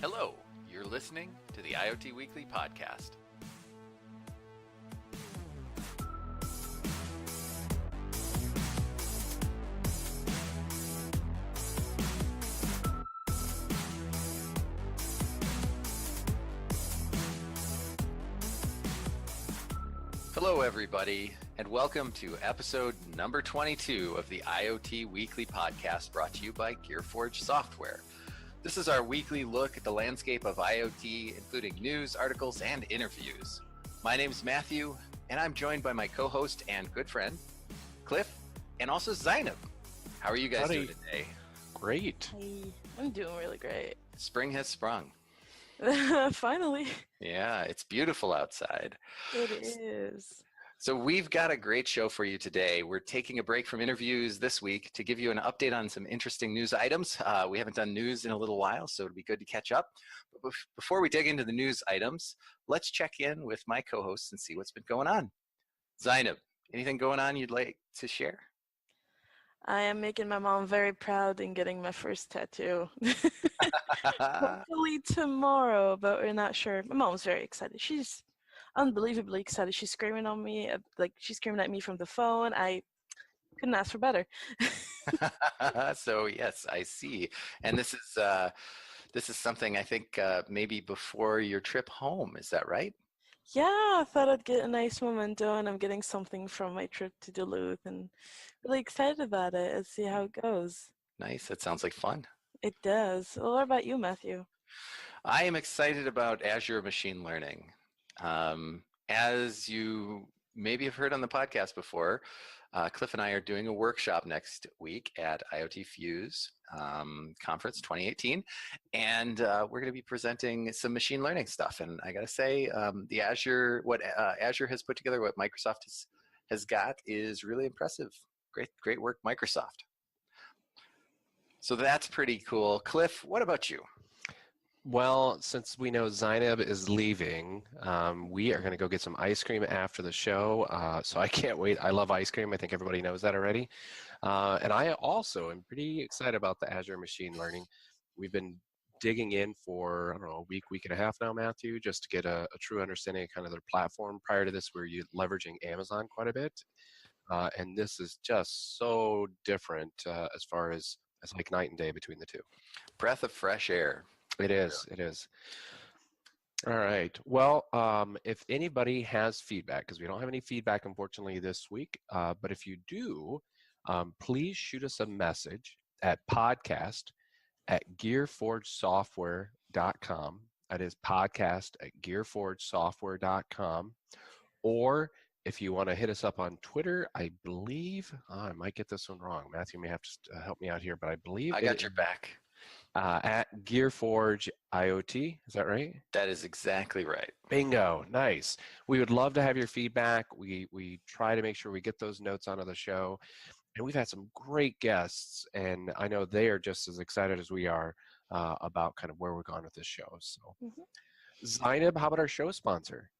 Hello, you're listening to the IoT Weekly Podcast. Hello, everybody, and welcome to episode number 22 of the IoT Weekly Podcast, brought to you by Gearforge Software. This is our weekly look at the landscape of IoT, including news, articles, and interviews. My name is Matthew, and I'm joined by my co-host and good friend, Cliff, and also Zeineb. How are you guys doing today? Great. Hey, I'm doing really great. Spring has sprung. Finally. Yeah, it's beautiful outside. It is. So we've got a great show for you today. We're taking a break from interviews this week to give you an update on some interesting news items. We haven't done news in a little while, so it'll be good to catch up. But before we dig into the news items, let's check in with my co-hosts and see what's been going on. Zeineb, anything going on you'd like to share? I am making my mom very proud in getting my first tattoo. Hopefully tomorrow, but we're not sure. My mom's very excited. She's unbelievably excited. She's screaming on me, she's screaming at me from the phone. I couldn't ask for better. So yes, I see. And this is something I think maybe before your trip home. Is that right? Yeah, I thought I'd get a nice memento, and I'm getting something from my trip to Duluth, and really excited about it. Let's see how it goes. Nice. That sounds like fun. It does. Well, what about you, Matthew? I am excited about Azure Machine Learning. As you maybe have heard on the podcast before, Cliff and I are doing a workshop next week at IoT Fuse Conference 2018, and we're going to be presenting some machine learning stuff. And I got to say, the Azure, what Azure has put together, what Microsoft has got, is really impressive. Great work, Microsoft. So that's pretty cool. Cliff, what about you? Well, since we know Zeineb is leaving, we are going to go get some ice cream after the show. So I can't wait. I love ice cream. I think everybody knows that already. And I also am pretty excited about the Azure Machine Learning. We've been digging in for, I don't know, a week and a half now, Matthew, just to get a true understanding of kind of their platform. Prior to this, we were leveraging Amazon quite a bit. And this is just so different as far as it's like night and day between the two. Breath of fresh air. It is. It is. All right. Well, if anybody has feedback, because we don't have any feedback, unfortunately, this week, but if you do, please shoot us a message at podcast@gearforgesoftware.com. That is podcast@gearforgesoftware.com. Or if you want to hit us up on Twitter, I believe, I might get this one wrong. Matthew may have to help me out here, but I believe I got your back. At Gearforge IoT, is that right? That is exactly right. Bingo, nice. We would love to have your feedback. We try to make sure we get those notes onto the show. And we've had some great guests, and I know they are just as excited as we are about kind of where we're going with this show. So, Zeineb, how about our show sponsor?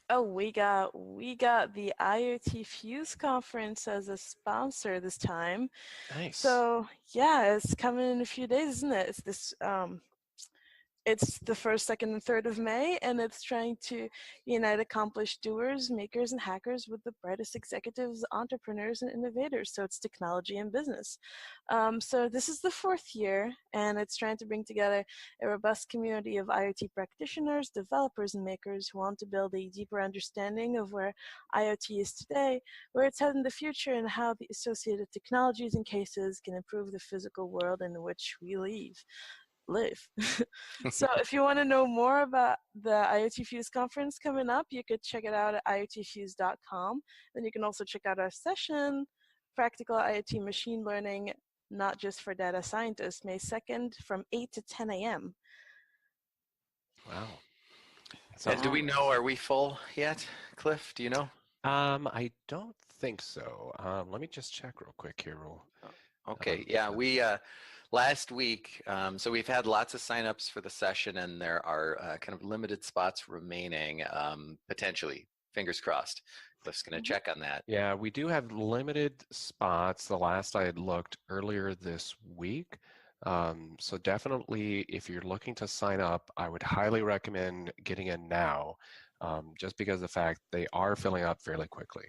Oh, we got the IoT Fuse Conference as a sponsor this time. Nice. So yeah, it's coming in a few days, isn't it? It's this. It's the 1st, 2nd, and 3rd of May, and it's trying to unite accomplished doers, makers, and hackers with the brightest executives, entrepreneurs, and innovators. So it's technology and business. So this is the 4th year, and it's trying to bring together a robust community of IoT practitioners, developers, and makers who want to build a deeper understanding of where IoT is today, where it's headed in the future, and how the associated technologies and cases can improve the physical world in which we live. So if you want to know more about the IoT Fuse conference coming up, you could check it out at iotfuse.com. Then you can also check out our session, Practical IoT Machine Learning, not just for data scientists, May 2nd from 8 to 10 a.m. Wow. And do we know, are we full yet, Cliff? Do you know? I don't think so. Let me just check real quick here. Okay, yeah, we last week, so we've had lots of signups for the session, and there are kind of limited spots remaining, potentially. Fingers crossed. Cliff's going to check on that. Yeah, we do have limited spots. The last I had looked earlier this week, So definitely, if you're looking to sign up, I would highly recommend getting in now, just because of the fact they are filling up fairly quickly.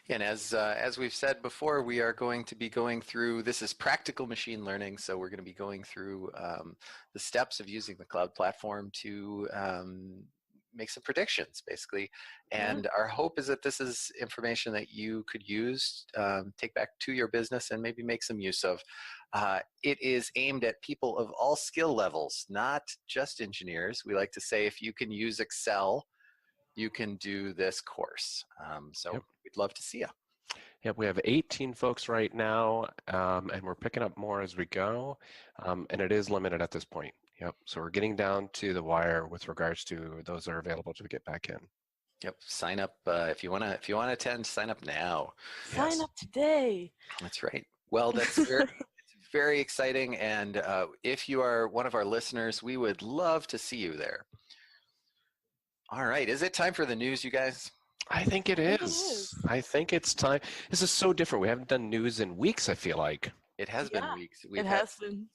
And as we've said before, we are going to be going through, this is practical machine learning, so we're going to be going through the steps of using the cloud platform to make some predictions, basically. And our hope is that this is information that you could use, take back to your business, and maybe make some use of. It is aimed at people of all skill levels, not just engineers. We like to say if you can use Excel, you can do this course. So Yep. we'd love to see you. Yep, we have 18 folks right now, and we're picking up more as we go, and it is limited at this point. Yep, so we're getting down to the wire with regards to those that are available to get back in. Yep, sign up if you want to attend. Sign up now. Sign up today. That's right. Well, that's very exciting, and if you are one of our listeners, we would love to see you there. All right, is it time for the news, you guys? I think it is. I think it's time. This is so different. We haven't done news in weeks, I feel like. It has been weeks. It has been.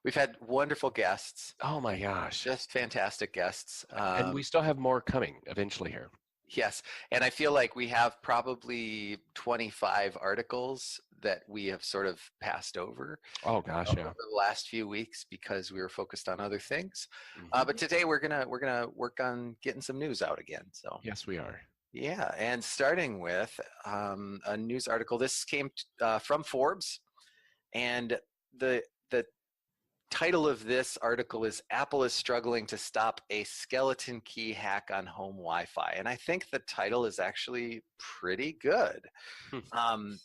We've had wonderful guests. Oh my gosh. Just fantastic guests. And we still have more coming eventually here. Yes, and I feel like we have probably 25 articles that we have sort of passed over. Oh gosh, yeah. Over the last few weeks because we were focused on other things. But today we're gonna work on getting some news out again. So yes, we are. Yeah, and starting with a news article. This came from Forbes, and the title of this article is Apple is struggling to stop a skeleton key hack on home Wi-Fi. And I think the title is actually pretty good.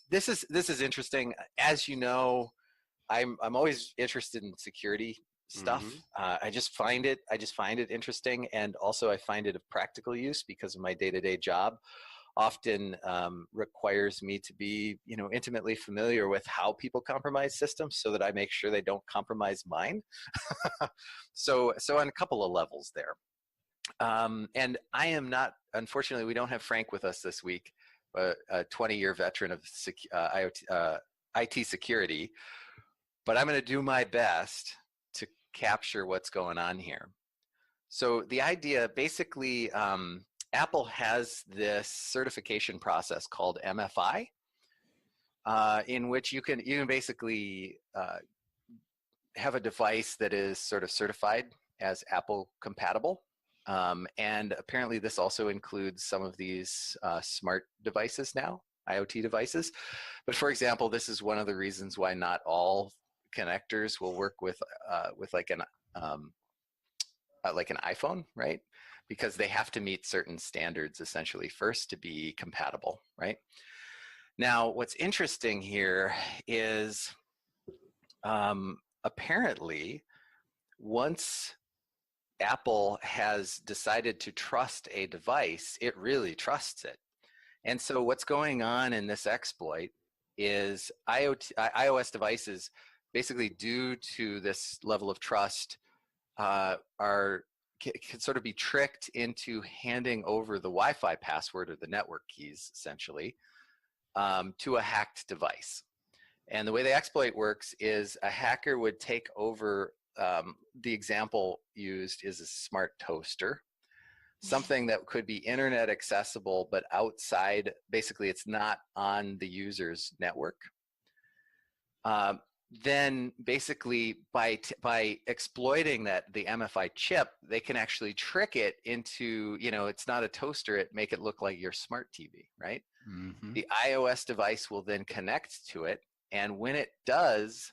This is interesting. As you know, I'm always interested in security stuff. I just find it interesting, and also I find it of practical use because of my day-to-day job. Often requires me to be, intimately familiar with how people compromise systems so that I make sure they don't compromise mine. So on a couple of levels there. And I am not, unfortunately, we don't have Frank with us this week, a 20-year veteran of IT security, but I'm going to do my best to capture what's going on here. So the idea, basically, Apple has this certification process called MFI, in which you can basically have a device that is sort of certified as Apple compatible. And apparently this also includes some of these smart devices now, IoT devices. But for example, this is one of the reasons why not all connectors will work with like an iPhone, right? Because they have to meet certain standards essentially first to be compatible, right? Now, what's interesting here is apparently once Apple has decided to trust a device, it really trusts it. And so what's going on in this exploit is iOS devices, basically due to this level of trust, can sort of be tricked into handing over the Wi-Fi password or the network keys, essentially, to a hacked device. And the way the exploit works is a hacker would take over, the example used is a smart toaster, something that could be internet accessible, but outside, basically it's not on the user's network. Then basically by exploiting the MFI chip, they can actually trick it into, it's not a toaster, make it look like your smart TV, right? The iOS device will then connect to it, and when it does,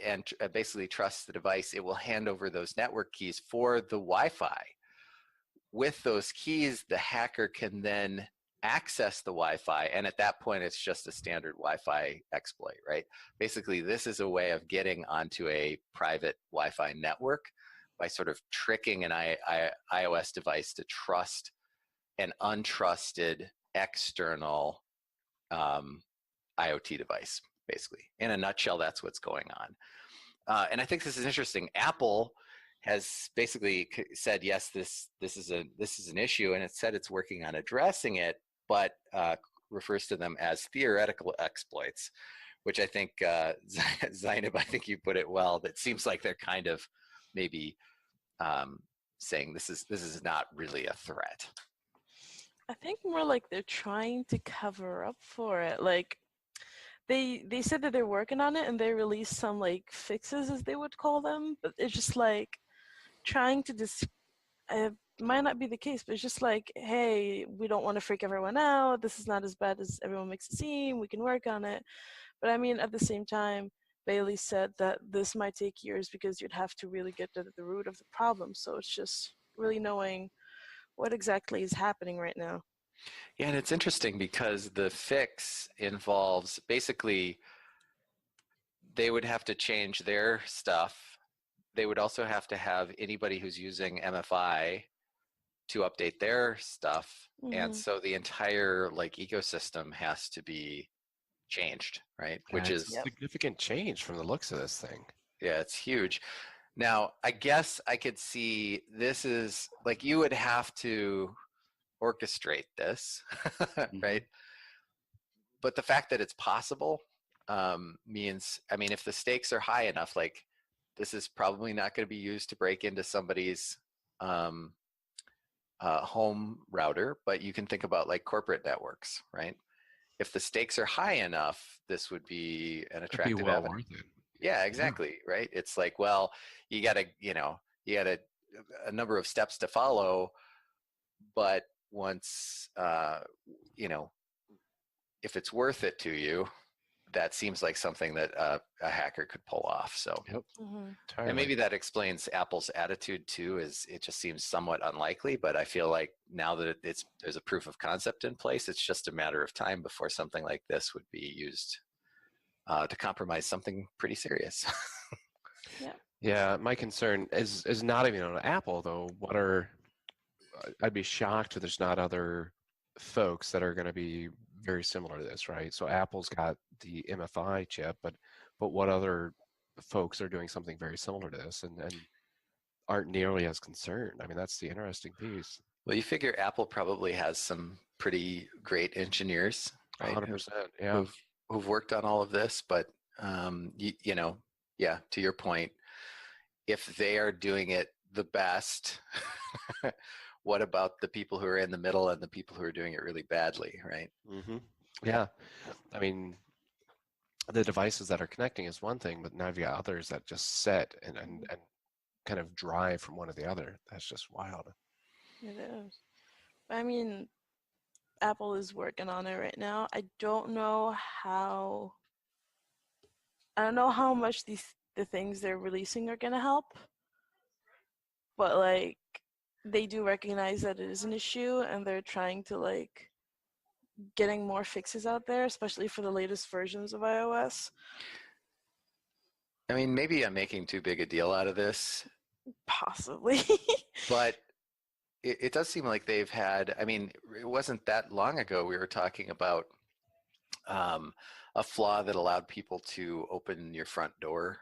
and basically trusts the device, it will hand over those network keys for the Wi-Fi. With those keys, the hacker can then access the Wi-Fi, and at that point it's just a standard Wi-Fi exploit, right? Basically, this is a way of getting onto a private Wi-Fi network by sort of tricking an iOS device to trust an untrusted external IoT device. Basically, in a nutshell, that's what's going on. And I think this is interesting. Apple has basically said, yes, this is an issue, and it said it's working on addressing it, but refers to them as theoretical exploits, which I think, Zeineb, I think you put it well, that seems like they're kind of maybe saying this is not really a threat. I think more like they're trying to cover up for it. Like they said that they're working on it and they released some like fixes as they would call them, but it's just like trying to it might not be the case, but it's just like, hey, we don't want to freak everyone out. This is not as bad as everyone makes it seem. We can work on it. But I mean, at the same time, Bailey said that this might take years because you'd have to really get to the root of the problem. So it's just really knowing what exactly is happening right now. Yeah, and it's interesting because the fix involves basically they would have to change their stuff. They would also have to have anybody who's using MFI to update their stuff. And so the entire like ecosystem has to be changed, right? Yeah, Which it's is a significant change from the looks of this thing. yeah, it's huge. Now, I guess I could see this is like you would have to orchestrate this, right? But the fact that it's possible means, I mean, if the stakes are high enough, like this is probably not going to be used to break into somebody's home router, but you can think about like corporate networks, right? If the stakes are high enough, this would be an attractive well avenue. worth it. Yeah, exactly, right? It's like, well, you got to, you got a number of steps to follow, but once, if it's worth it to you, that seems like something that a hacker could pull off. So, and maybe that explains Apple's attitude too. Is it just seems somewhat unlikely, but I feel like now that there's a proof of concept in place, it's just a matter of time before something like this would be used to compromise something pretty serious. Yeah, my concern is not even on Apple though. I'd be shocked if there's not other folks that are going to be very similar to this, right? So Apple's got the MFI chip, but what other folks are doing something very similar to this and aren't nearly as concerned? I mean, that's the interesting piece. Well, you figure Apple probably has some pretty great engineers, right? 100%, yeah. Who've worked on all of this, but yeah, to your point, if they are doing it the best, what about the people who are in the middle and the people who are doing it really badly, right? Yeah, I mean, the devices that are connecting is one thing, but now you've got others that just set and kind of drive from one to the other. That's just wild. It is. I mean, Apple is working on it right now. I don't know how much the things they're releasing are gonna help, but like they do recognize that it is an issue and they're trying to like getting more fixes out there, especially for the latest versions of iOS. I mean, maybe I'm making too big a deal out of this. Possibly. But it does seem like they've had, I mean, it wasn't that long ago we were talking about a flaw that allowed people to open your front door,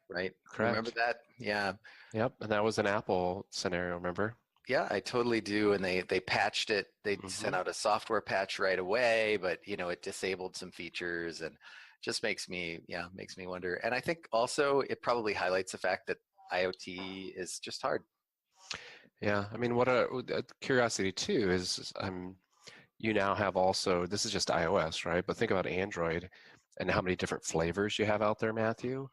right? Correct. Remember that? Yeah. Yep, and that was an Apple scenario, remember? Yeah, I totally do. And they patched it. They sent out a software patch right away, but it disabled some features and just makes me wonder. And I think also it probably highlights the fact that IoT is just hard. Yeah, I mean, what a curiosity too is you now have also, this is just iOS, right? But think about Android and how many different flavors you have out there, Matthew.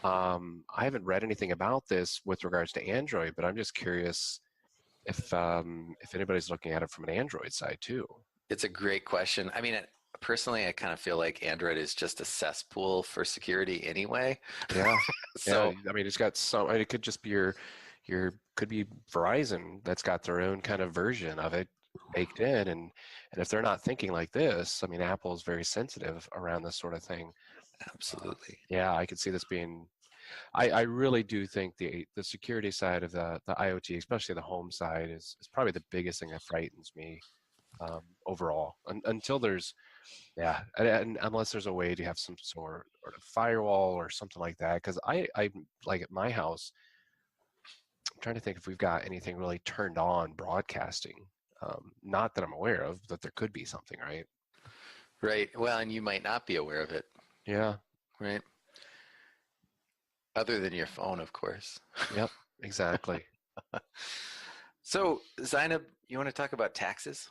I haven't read anything about this with regards to Android, but I'm just curious if anybody's looking at it from an Android side too. It's a great question. I mean, personally, I kind of feel like Android is just a cesspool for security anyway. Yeah. So yeah, I mean, it's got some. It could just be your could be Verizon that's got their own kind of version of it baked in, and if they're not thinking like this, I mean, Apple is very sensitive around this sort of thing. Absolutely. Yeah, I could see this being. I really do think the security side of the IoT, especially the home side, is probably the biggest thing that frightens me overall. Until there's, and unless there's a way to have some sort of firewall or something like that. Because I like at my house, I'm trying to think if we've got anything really turned on broadcasting. Not that I'm aware of, but there could be something, right? Right. Well, and you might not be aware of it, Yeah. right? Other than your phone, of course. Yep. Exactly. So, Zeineb, you want to talk about taxes?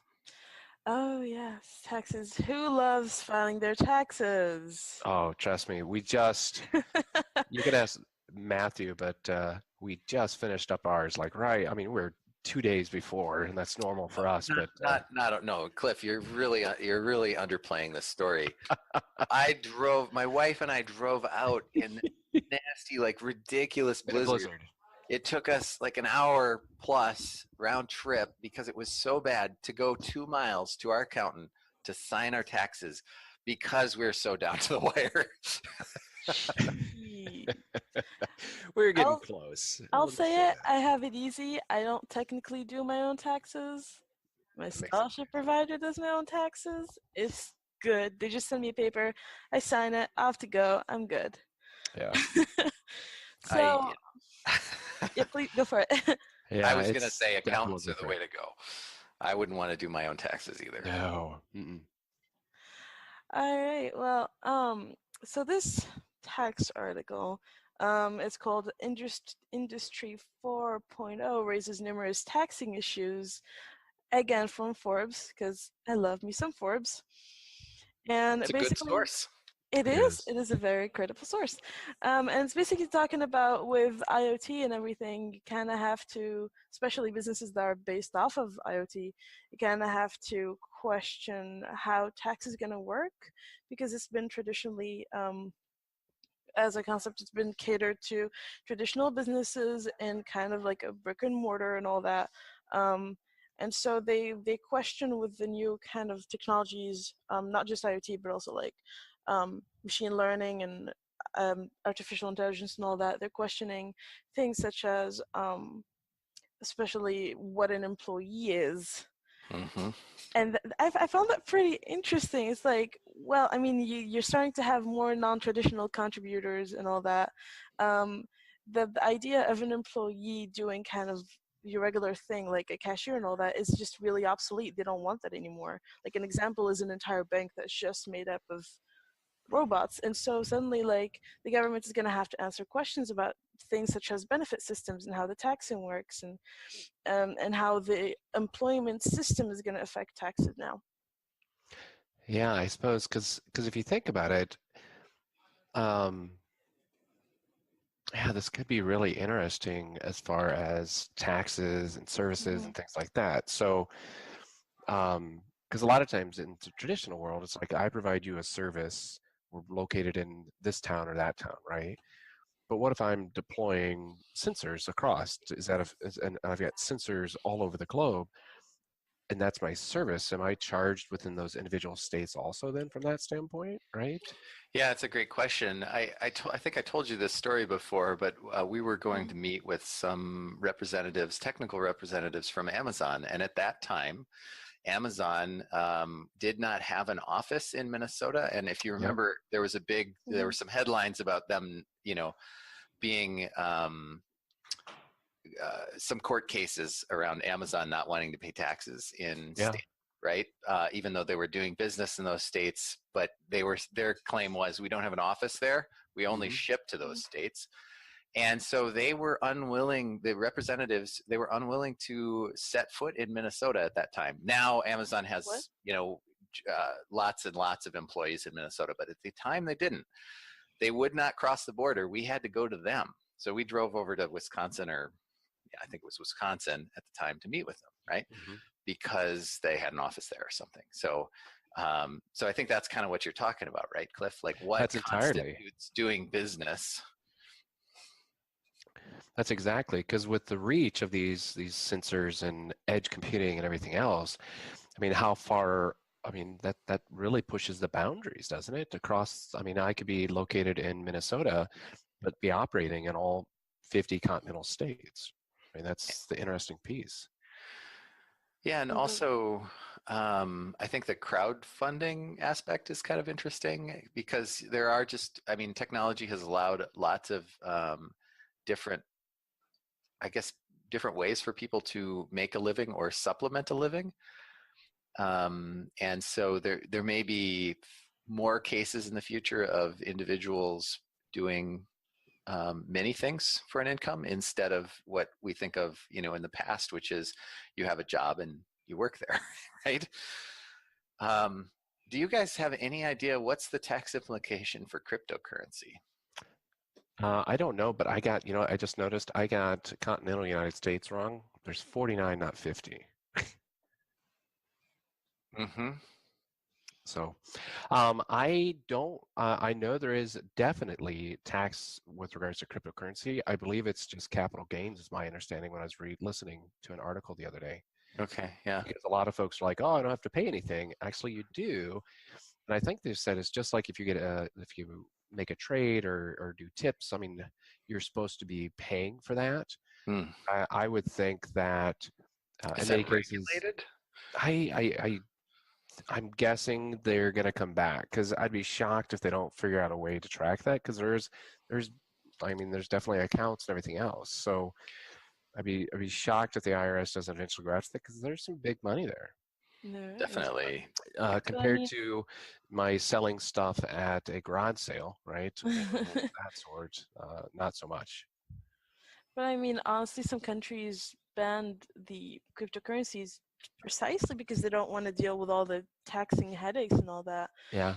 Oh yes, taxes. Who loves filing their taxes? Oh, trust me. You can ask Matthew, but we just finished up ours. Like, right. I mean, we're 2 days before, and that's normal for us. But Not, no, Cliff, you're really underplaying this story. My wife and I drove out in nasty, like ridiculous in a blizzard. blizzard. It took us like an hour plus round trip because it was so bad to go 2 miles to our accountant to sign our taxes because we're so down to the wire. We're getting I'll, close. I'll Let me say it. I have it easy. I don't technically do my own taxes. My That makes sense. scholarship provider does my own taxes. It's good. They just send me a paper. I sign it. Off to go. I'm good. Yeah. So, yeah, please go for it. Yeah. I was going to say definitely accountants are the way different. to go. I wouldn't want to do my own taxes either. No. Mm-mm. All right. Well, so this tax article, it's called Industry 4.0 raises numerous taxing issues, again from Forbes, because I love me some Forbes. And It's a good basically, source. it It is. is. It is a very credible source. And it's basically talking about with IoT and everything, you kind of have to, especially businesses that are based off of IoT, you kind of have to question how tax is going to work because it's been traditionally, as a concept, it's been catered to traditional businesses and kind of like a brick and mortar and all that. And so they question with the new kind of technologies, not just IoT, but also like machine learning and artificial intelligence and all that. They're questioning things such as, especially what an employee is. Mm-hmm. And I found that pretty interesting. It's like, well, I mean, you're starting to have more non-traditional contributors and all that. Um, the idea of an employee doing kind of your regular thing, like a cashier and all that, is just really obsolete. They don't want that anymore. Like an example is an entire bank that's just made up of robots. And so suddenly, like, the government is going to have to answer questions about things such as benefit systems and how the taxing works and how the employment system is going to affect taxes now. Yeah, I suppose because if you think about it, um, yeah, this could be really interesting as far as taxes and services and things like that. So, because a lot of times in the traditional world, it's like I provide you a service. We're located in this town or that town, right? But what if I'm deploying sensors across? And I've got sensors all over the globe, and that's my service. Am I charged within those individual states also then from that standpoint, right? Yeah, it's a great question. I think I told you this story before, but we were going to meet with some representatives, technical representatives from Amazon. And at that time, Amazon did not have an office in Minnesota. And if you Yep. remember, there were some headlines about them, being some court cases around Amazon not wanting to pay taxes in Yeah. state, right? Even though they were doing business in those states, but their claim was we don't have an office there. We only ship to those states. And so they were unwilling, the representatives, they were unwilling to set foot in Minnesota at that time. Now Amazon has, lots and lots of employees in Minnesota, but at the time they didn't. They would not cross the border. We had to go to them. So we drove over to Wisconsin, I think it was Wisconsin at the time, to meet with them, right? Mm-hmm. Because they had an office there or something. So so I think that's kind of what you're talking about, right, Cliff? Like what That's entirely. constitutes doing business? That's exactly because with the reach of these sensors and edge computing and everything else, I mean, how far? I mean, that really pushes the boundaries, doesn't it? Across. I mean, I could be located in Minnesota, but be operating in all 50 continental states. I mean, that's the interesting piece. Yeah, and also I think the crowdfunding aspect is kind of interesting because there are technology has allowed lots of different, I guess, different ways for people to make a living or supplement a living. And so there may be more cases in the future of individuals doing many things for an income instead of what we think of, in the past, which is you have a job and you work there, right? Do you guys have any idea what's the tax implication for cryptocurrency? I don't know, but I just noticed I got continental United States wrong. There's 49, not 50. Mm-hmm. So I don't, I know there is definitely tax with regards to cryptocurrency. I believe it's just capital gains is my understanding when I was listening to an article the other day. Okay, yeah. Because a lot of folks are like, oh, I don't have to pay anything. Actually, you do. And I think they said it's just like if you make a trade or do tips, I mean, you're supposed to be paying for that. Hmm. I would think that Is in that many cases, regulated? I'm guessing they're going to come back because I'd be shocked if they don't figure out a way to track that because there's definitely accounts and everything else. So I'd be shocked if the IRS doesn't eventually go after that because there's some big money there. There is. Definitely. Compared to my selling stuff at a garage sale, right? That sort, not so much. But I mean, honestly, some countries banned the cryptocurrencies precisely because they don't want to deal with all the taxing headaches and all that. Yeah.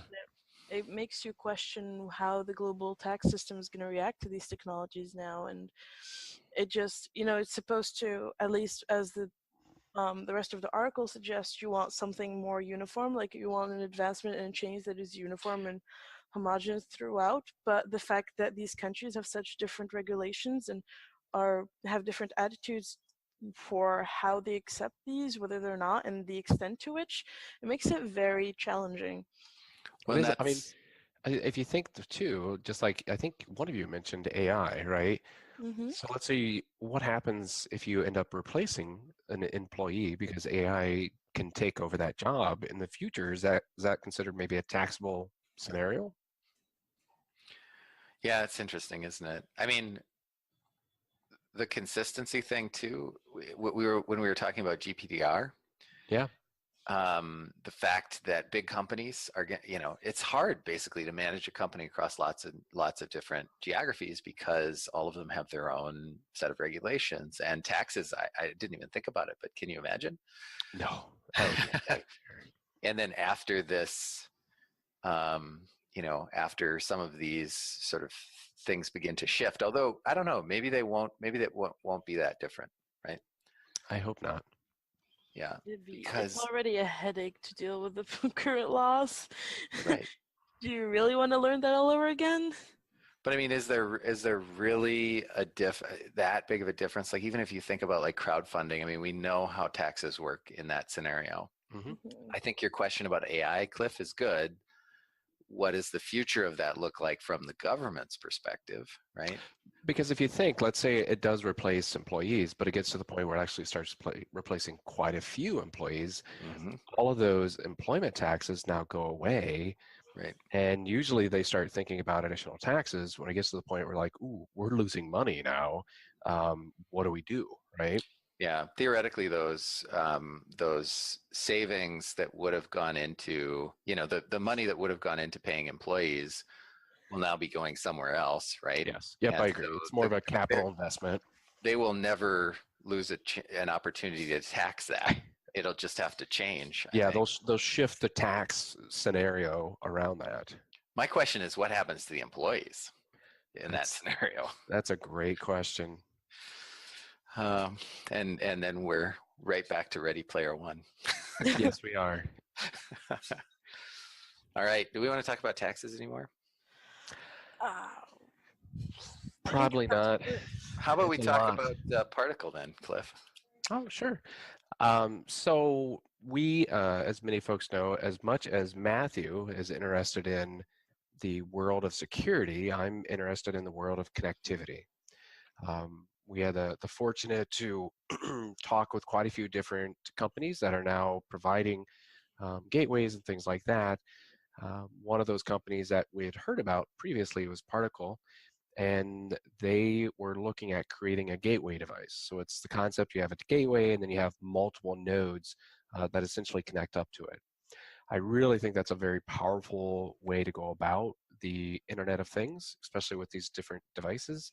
It makes you question how the global tax system is going to react to these technologies now. And it just, it's supposed to, at least as the rest of the article suggests, you want something more uniform, like you want an advancement and a change that is uniform and homogeneous throughout. But the fact that these countries have such different regulations and have different attitudes for how they accept these, whether they're not, and the extent to which, it makes it very challenging. Well, I mean, if you think too, just like I think one of you mentioned AI, right? Mm-hmm. So let's say what happens if you end up replacing an employee because AI can take over that job in the future? Is that considered maybe a taxable scenario? yeah, it's interesting, isn't it? I mean, the consistency thing too. When we were talking about GPDR, Yeah. the fact that big companies are, it's hard basically to manage a company across lots of different geographies because all of them have their own set of regulations and taxes. I didn't even think about it, but can you imagine? No. That would be a nightmare. And then after this, after some of these sort of things begin to shift, although I don't know, maybe they won't, maybe that won't be that different, right? I hope not. Yeah, It's because already a headache to deal with the current laws. right. Do you really want to learn that all over again? But I mean, is there really that big of a difference? Like even if you think about like crowdfunding, I mean, we know how taxes work in that scenario. Mm-hmm. I think your question about AI, Cliff, is good. What does the future of that look like from the government's perspective, right? Because if you think, let's say it does replace employees, but it gets to the point where it actually starts replacing quite a few employees, Mm-hmm. all of those employment taxes now go away. Right. And usually they start thinking about additional taxes when it gets to the point where like, ooh, we're losing money now. What do we do, right? Yeah, theoretically, those savings that would have gone into, the money that would have gone into paying employees will now be going somewhere else, right? Yes. Yep, And I agree. so It's more of a capital investment. they will never lose an opportunity to tax that. It'll just have to change. Yeah, they'll shift the tax scenario around that. My question is, what happens to the employees in that scenario? That's a great question. And then we're right back to Ready Player One. Yes, we are. All right. Do we want to talk about taxes anymore? Probably not. How about we talk about particle then, Cliff? Oh, sure. So we, as many folks know, as much as Matthew is interested in the world of security, I'm interested in the world of connectivity. We had the fortunate to talk with quite a few different companies that are now providing gateways and things like that. One of those companies that we had heard about previously was Particle, and they were looking at creating a gateway device. So it's the concept you have a gateway and then you have multiple nodes that essentially connect up to it. I really think that's a very powerful way to go about the Internet of Things, especially with these different devices.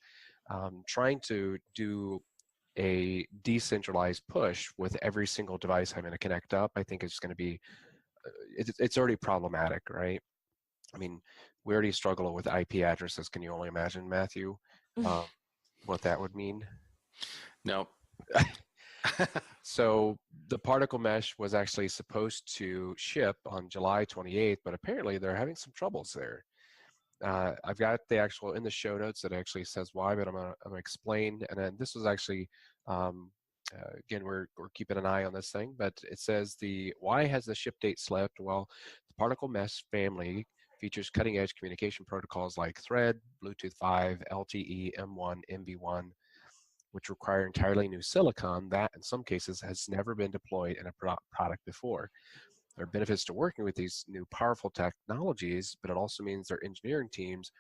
Trying to do a decentralized push with every single device having to connect up, I think is going to be, it's already problematic, right? I mean, we already struggle with IP addresses. Can you only imagine, Matthew, um, what that would mean? No. So the particle mesh was actually supposed to ship on July 28th, but apparently they're having some troubles there. I've got the actual in the show notes that actually says why, but I'm gonna explain. And then this was actually, again, we're keeping an eye on this thing, but it says why has the ship date slipped? Well, the particle mesh family features cutting edge communication protocols like Thread, Bluetooth 5, LTE, M1, MB1, which require entirely new silicon that in some cases has never been deployed in a product before. There are benefits to working with these new powerful technologies, but it also means their engineering teams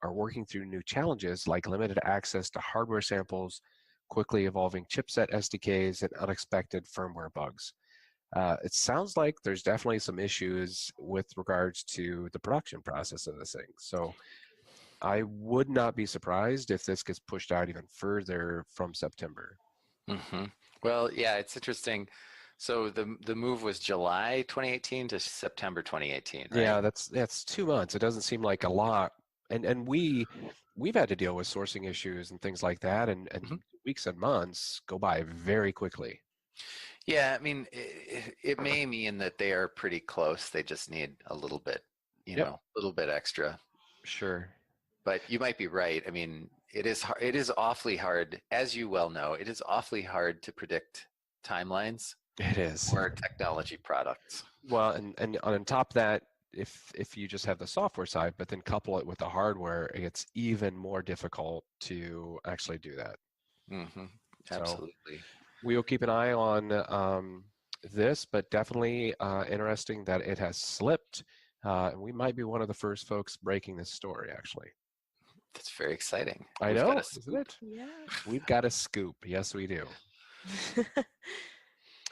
are working through new challenges like limited access to hardware samples, quickly evolving chipset SDKs, and unexpected firmware bugs. It sounds like there's definitely some issues with regards to the production process of this thing. So I would not be surprised if this gets pushed out even further from September. Mm-hmm. Well, yeah, it's interesting. So the move was July 2018 to September 2018, right? Yeah, that's 2 months. It doesn't seem like a lot. And we've had to deal with sourcing issues and things like that, and Mhm. weeks and months go by very quickly. Yeah, I mean, it may mean that they are pretty close. They just need a little bit, Yep, a little bit extra. sure. But you might be right. I mean, it is awfully hard, as you well know, it is awfully hard to predict timelines It is. for technology products. Well, and on top of that, if you just have the software side, but then couple it with the hardware, it's even more difficult to actually do that. Mm-hmm. So Absolutely. we will keep an eye on this, but definitely interesting that it has slipped. And we might be one of the first folks breaking this story, actually. That's very exciting. I We've got a know, isn't scoop. it? Yeah. We've got a scoop. Yes, we do.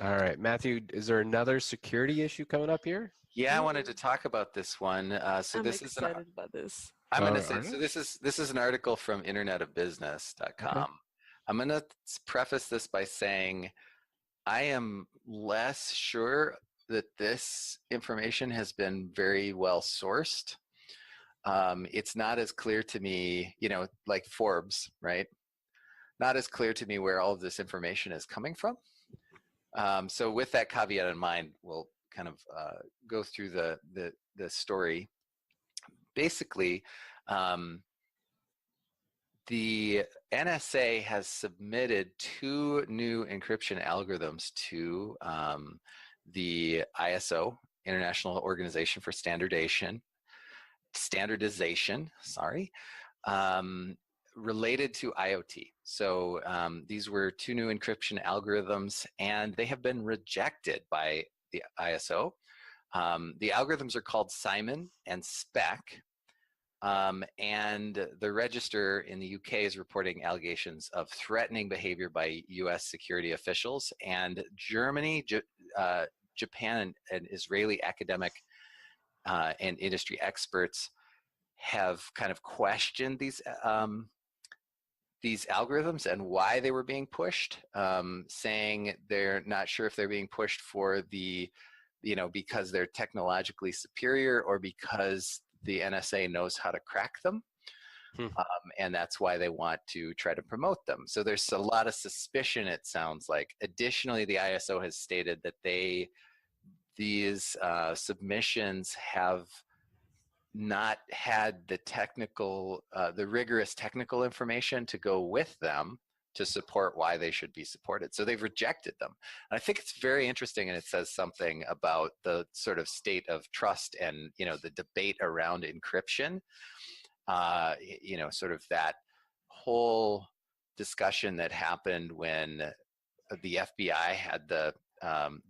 All right, Matthew, is there another security issue coming up here? Yeah, I wanted to talk about this one. So I'm this is an excited about this. I'm going to say Are so. you? This is an article from Okay. internetofbusiness.com. I'm going to preface this by saying I am less sure that this information has been very well sourced. It's not as clear to me, like Forbes, right? Not as clear to me where all of this information is coming from. So with that caveat in mind, we'll kind of go through the story. Basically, the NSA has submitted 2 new encryption algorithms to the ISO, International Organization for Standardization, related to IoT. So these were 2 new encryption algorithms, and they have been rejected by the ISO. The algorithms are called Simon and Spec, and the Register in the UK is reporting allegations of threatening behavior by US security officials, and Germany, Japan, and Israeli academic and industry experts have kind of questioned these algorithms and why they were being pushed, saying they're not sure if they're being pushed for because they're technologically superior or because the NSA knows how to crack them. And that's why they want to try to promote them. So there's a lot of suspicion, it sounds like. Additionally, the ISO has stated that these submissions have not had the rigorous technical information to go with them to support why they should be supported. So they've rejected them. And I think it's very interesting, and it says something about the sort of state of trust and, the debate around encryption, sort of that whole discussion that happened when the FBI had the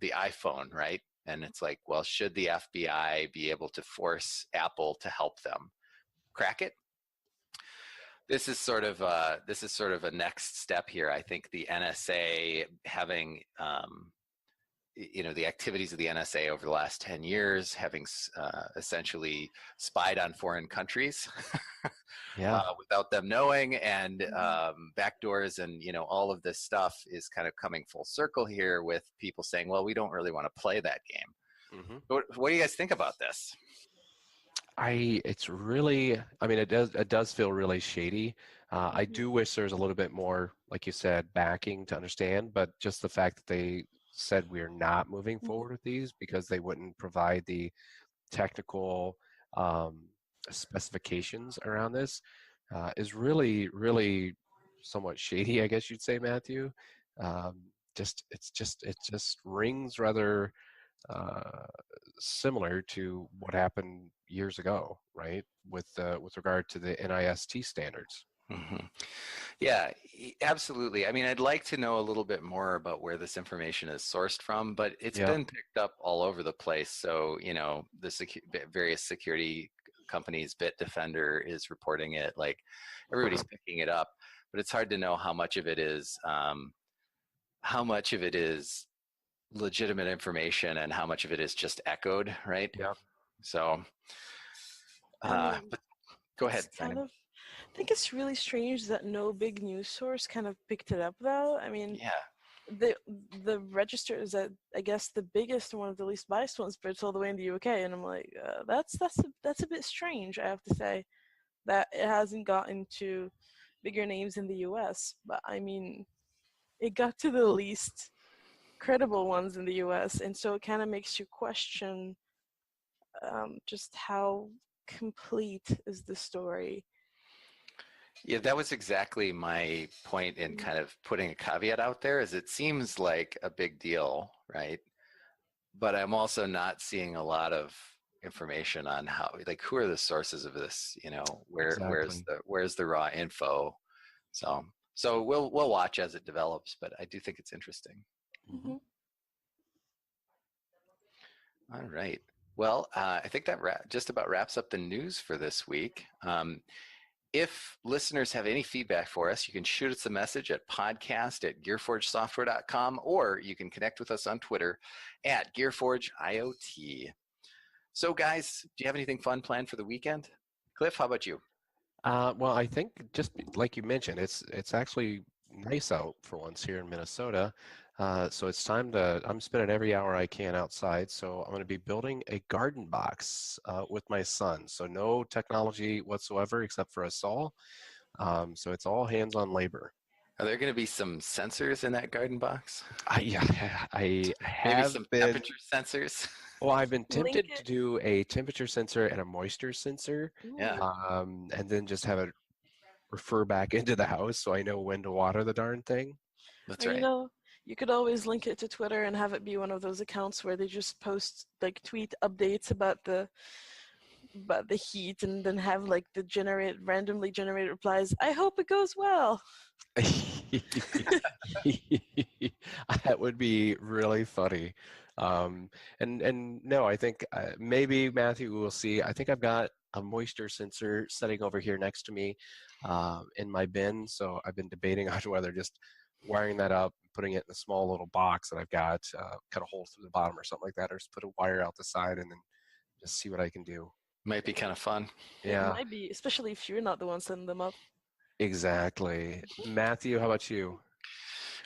iPhone, right? And it's like, well, should the FBI be able to force Apple to help them crack it? This is sort of a next step here. I think the NSA having the activities of the NSA over the last 10 years, having essentially spied on foreign countries Yeah. without them knowing, and Mhm. backdoors, and all of this stuff is kind of coming full circle here with people saying, well, we don't really want to play that game. Hmm. What do you guys think about this? It's really, I mean, it does feel really shady. I Mhm. do wish there was a little bit more, like you said, backing to understand, but just the fact that they said we're not moving Mhm. forward with these because they wouldn't provide the technical um, specifications around this is really, really somewhat shady, I guess you'd say, Matthew. Um, it just rings rather uh, similar to what happened years ago, right? With regard to the NIST standards. Hmm. Yeah, absolutely. I mean, I'd like to know a little bit more about where this information is sourced from, but it's Yep. been picked up all over the place. So, the various security companies, Bitdefender is reporting it, like everybody's picking it up, but it's hard to know how much of it is legitimate information and how much of it is just echoed, right? Yep. So, I mean, but go it's ahead, kind Zeineb. of, I think it's really strange that no big news source kind of picked it up though. I mean, Yeah. the the register is at, I guess, the biggest and one of the least biased ones, but it's all the way in the UK, and I'm like, that's a bit strange. I have to say that it hasn't gotten to bigger names in the US, but I mean, it got to the least credible ones in the US, and so it kind of makes you question just how complete is the story. Yeah, that was exactly my point in Mm. kind of putting a caveat out there, is it seems like a big deal, right? But I'm also not seeing a lot of information on how, like, who are the sources of this, Exactly. where's the raw info. So we'll watch as it develops, but I do think it's interesting. Hmm. Mhm. All right. Well, I think that just about wraps up the news for this week. If listeners have any feedback for us, you can shoot us a message at podcast@gearforgesoftware.com, or you can connect with us on Twitter at GearforgeIoT. So, guys, do you have anything fun planned for the weekend? Cliff, how about you? Well, I think like you mentioned, it's actually nice out for once here in Minnesota. So it's time to, I'm spending every hour I can outside. So I'm going to be building a garden box with my son. So no technology whatsoever except for a saw. So it's all hands-on labor. Are there going to be some sensors in that garden box? Yeah, I Maybe have some been, temperature sensors? well, I've been Link tempted to it. do a temperature sensor and a moisture sensor, Yeah, Ooh. and then just have it refer back into the house so I know when to water the darn thing. that's Or right. you could always link it to Twitter and have it be one of those accounts where they just post like tweet updates about the heat, and then have like the randomly generated replies. I hope it goes well. That would be really funny. And no, I think maybe Matthew will see. I think I've got a moisture sensor sitting over here next to me in my bin. So I've been debating on whether just wiring that up, putting it in a small little box that I've got, cut a hole through the bottom or something like that, or just put a wire out the side and then just see what I can do. Might be kind of fun. It Yeah, might be, especially if you're not the one sending them up. exactly. Matthew, how about you?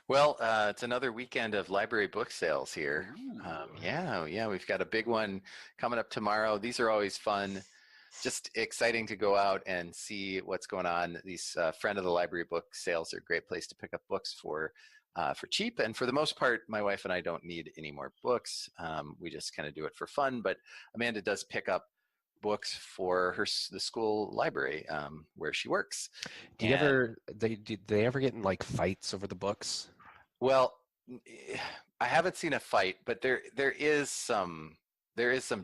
Well, it's another weekend of library book sales here. Ooh. Yeah, we've got a big one coming up tomorrow. These are always fun, just exciting to go out and see what's going on. These friend of the library book sales are a great place to pick up books for cheap. And for the most part, my wife and I don't need any more books. We just kind of do it for fun. But Amanda does pick up books for the school library where she works. Do you And ever did they ever get in like fights over the books? well, I haven't seen a fight, but there is some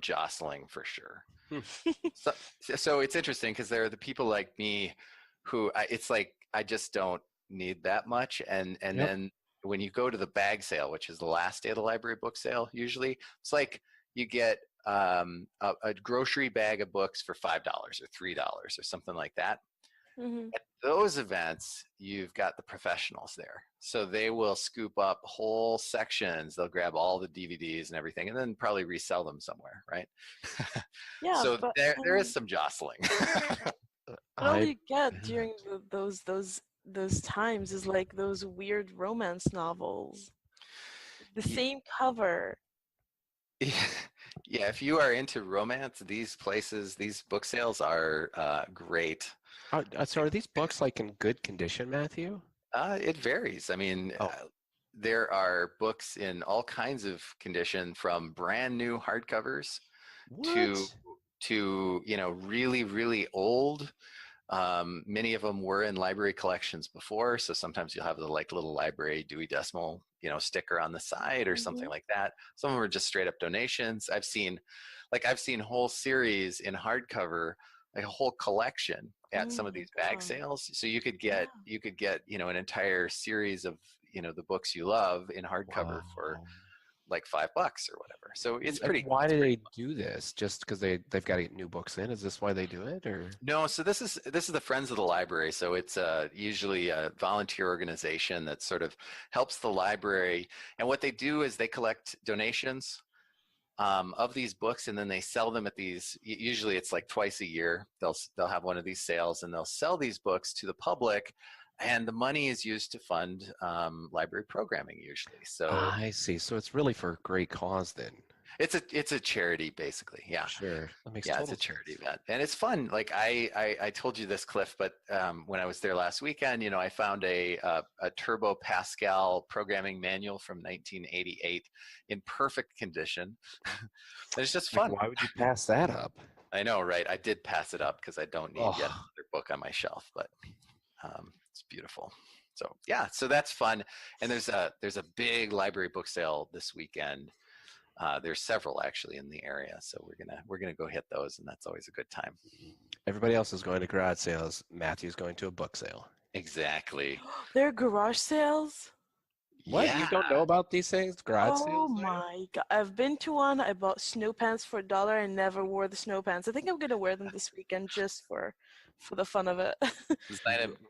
jostling for sure. Hmm. So it's interesting because there are the people like me who it's like I just don't need that much, and Yep. then when you go to the bag sale, which is the last day of the library book sale, usually it's like you get a grocery bag of books for $5 or $3 or something like that, Mhm. At those events, you've got the professionals there. So they will scoop up whole sections. They'll grab all the DVDs and everything and then probably resell them somewhere, right? Yeah, So but there is some jostling. all I you get during those times is like those weird romance novels, the Ye- same cover. Yeah, if you are into romance, these places, these book sales are great. so are these books like in good condition, Matthew? It varies. I mean, Oh, there are books in all kinds of condition, from brand new hardcovers to what? really, really old. Many of them were in library collections before, so sometimes you'll have the like little library Dewey Decimal, sticker on the side or something Mhm. like that. Some of them are just straight up donations. I've seen whole series in hardcover, like a whole collection at Oh some of my these bag God. sales. So you could Yeah. get an entire series of the books you love in hardcover for Wow. like $5 or whatever. So it's And pretty. why It's do pretty. they do this? Just because they've got to get new books in? Is this why they do it, or? No, so this is the Friends of the Library. So it's usually a volunteer organization that sort of helps the library. And what they do is they collect donations of these books, and then they sell them at these. Usually, it's like twice a year. They'll have one of these sales, and they'll sell these books to the public, and the money is used to fund library programming usually. So I see. So it's really for a great cause then. it's a charity basically. Yeah. Sure. That makes Yeah, it's total a charity sense. event, and it's fun. Like I told you this, Cliff, but when I was there last weekend, I found a Turbo Pascal programming manual from 1988 in perfect condition. It's just Like, fun. why would you pass that up? I know, right? I did pass it up because I don't need yet Oh, another book on my shelf, but it's beautiful. So yeah, so that's fun. And there's a big library book sale this weekend. There's several actually in the area, so we're gonna go hit those, and that's always a good time. everybody else is going to garage sales. Matthew's going to a book sale. Exactly. There are garage sales. What? You Yeah. don't know about these things? Garage Oh sales, Zeineb? my God. I've been to one. I bought snow pants for $1 and never wore the snow pants. I think I'm gonna wear them this weekend just for the fun of it.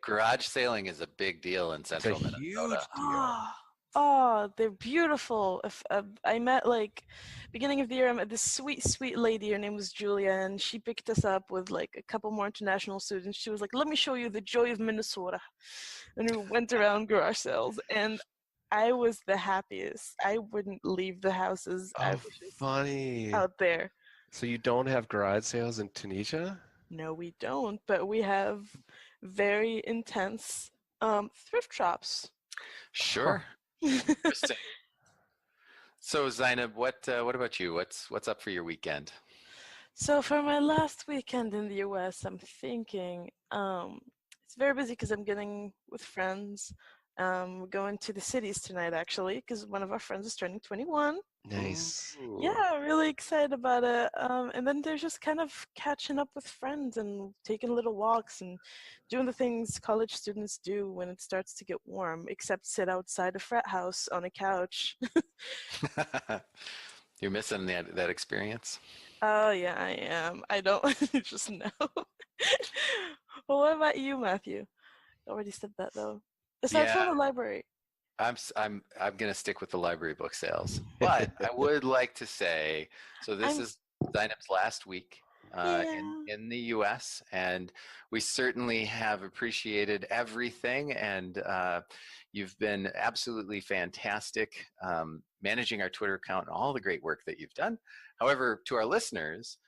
Garage sailing is a big deal in It's a central Minnesota. huge deal. Oh, oh, they're beautiful. If I met like beginning of the year, I met this sweet, sweet lady. Her name was Julia, and she picked us up with like a couple more international students. She was like, "Let me show you the joy of Minnesota," and we went around garage sales, and I was the happiest. I wouldn't leave the houses. I Oh, was just funny. out there. So you don't have garage sales in Tunisia? No, we don't, but we have very intense thrift shops. Huh. Sure. Interesting. So Zainab, what about you? What's up for your weekend? So for my last weekend in the US, I'm thinking it's very busy because I'm getting with friends. We're going to the cities tonight actually because one of our friends is turning 21. Nice. Ooh. Yeah, really excited about it. And then there's just kind of catching up with friends and taking little walks and doing the things college students do when it starts to get warm, except sit outside a frat house on a couch. You're missing that experience? Oh yeah, I am. I don't just know. Well, what about you, Matthew? I already said that though. Aside Yeah, from the library. I'm gonna stick with the library book sales, but I would like to say, so this I'm is Zainab's last week in yeah. in the U.S., and we certainly have appreciated everything, and you've been absolutely fantastic managing our Twitter account and all the great work that you've done. However, to our listeners,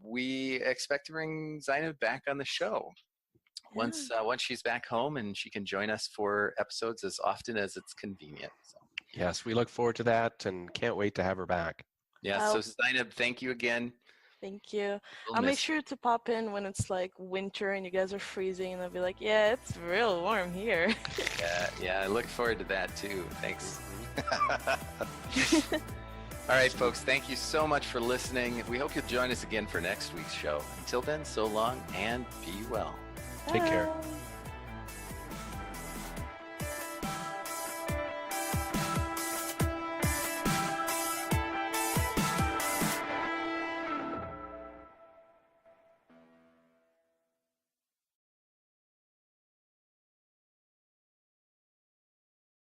we expect to bring Zainab back on the show Yeah. once she's back home, and she can join us for episodes as often as it's convenient. So Yes, we look forward to that and can't wait to have her back. yeah, so I'll Zainab, thank you again. thank you. We'll I'll make miss sure to pop in when it's like winter and you guys are freezing and I'll be like, yeah, it's real warm here. you. Yeah, I look forward to that too. Thanks. All right, folks, thank you so much for listening. We hope you'll join us again for next week's show. Until then, so long and be well. Take care. Bye.